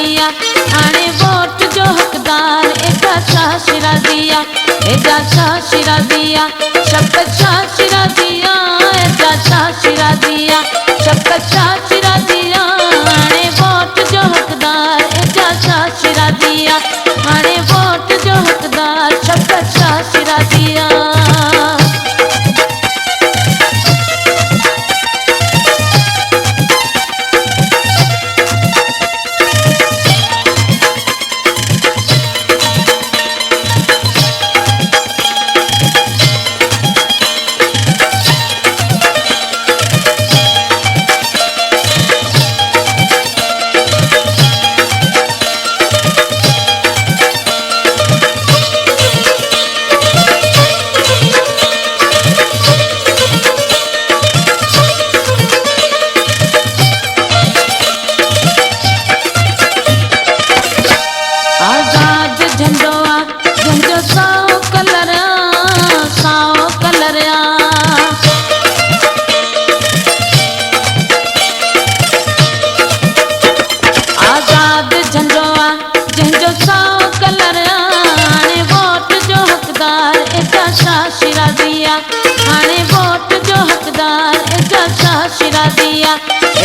शिराज़िया हाणे वोट जो हक़दार एजा शाह शिराज़िया एजा शाह शिराज़िया शफ़क़त शाह शिराज़िया एजा शाह शिराज़िया शफ़क़त शाह शिराज़िया हाणे वोट जो हक़दार एजा शाह शिराज़िया हाणे वोट जो हक़दार शफ़क़त शाह शिराज़िया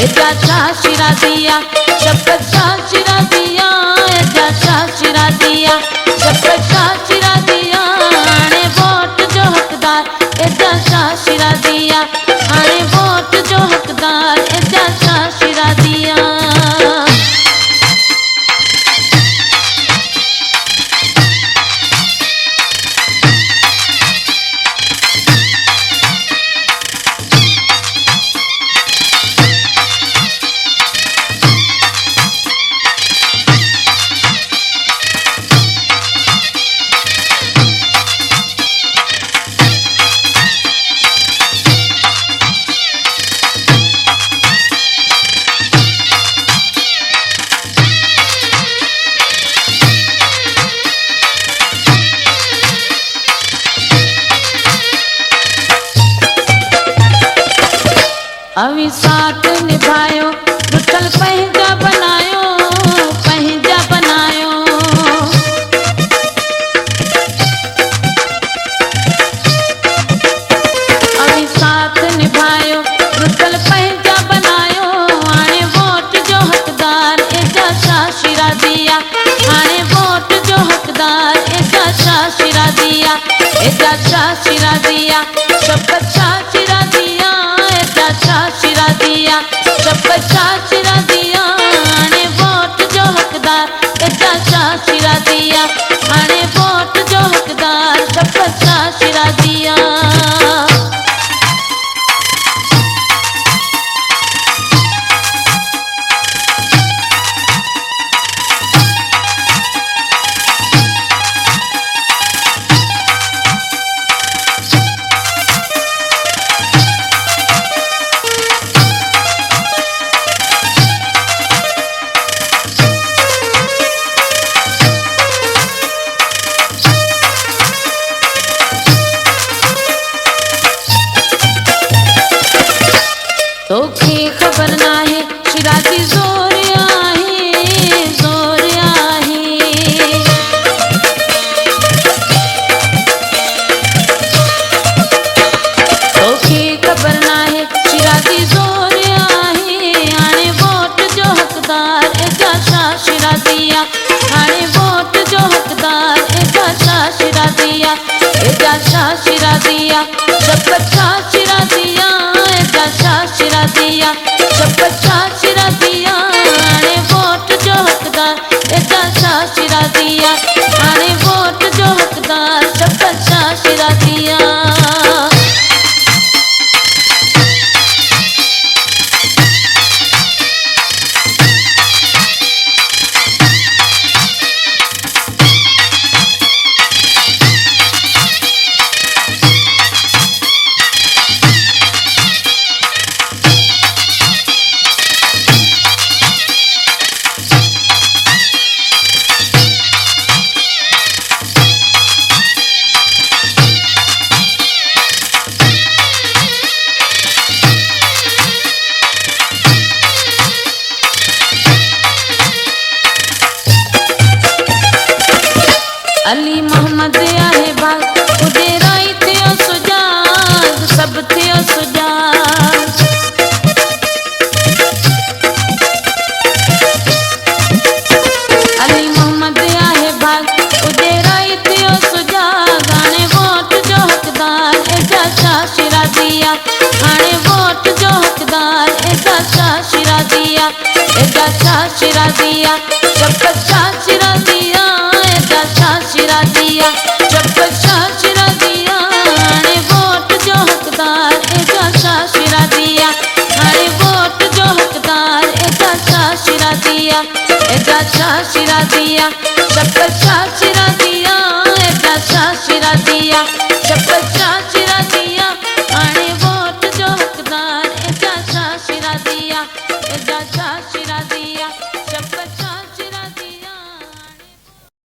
एजा शाह शिराज़िया शफ़क़त शाह शिराज़िया एजा शाह शिराज़िया शफ़क़त शाह शिराज़िया हाणे वोट जो हक़दार एजा शाह शिराज़िया हाणे वोट जो हक़दार एजा शाह शिराज़िया अवी साथ निभायो रुठल पंहिंजा बनायो पंहिंजा बनायो अवी साथ निभायो रुठल पंहिंजा बनायो हाणे वोट जो हक़दार एजा शाह शिराज़िया हाणे वोट जो हक़दार एजा शाह शिराज़िया एजा शाह शिराज़िया शफ़क़त शाह शिराज़िया एजा शाह शिराज़िया शफ़क़त शाह शिराज़िया हाणे वोट जो हक़दार एजा शाह शिराज़िया हाणे वोट जो हक़दार शफ़क़त शाह शिराज़िया तोखे ख़बर नाहे शिराज़ी ज़ोर आहे ज़ोर आहे तोखे ख़बर नाहे शिराज़ी ज़ोर आहे हाणे वोट जो हक़दार एजा शाह शिराज़िया हाणे वोट जो हक़दार एजा शाह शिराज़िया एजा शाह शिराज़िया शफ़क़त शाह शिराज़िया एजा शाह शिराज़िया शफ़क़त शाह शिराज़िया हाणे वोट जो हक़दार एजा शाह शिराज़िया हाणे वोट जो हक़दार शफ़क़त शाह शिराज़िया एजा शाशिरा दिया चप्पल शाशिरा दिया एजा शाशिरा दिया चप्पल शाशिरा दिया हाणे वोट जो हकदार एजा शाशिरा दिया हाणे वोट जो हकदार एजा शाशिरा दिया एजा शाशिरा दिया चप्पल शाशिरा दिया एजा शाशिरा दिया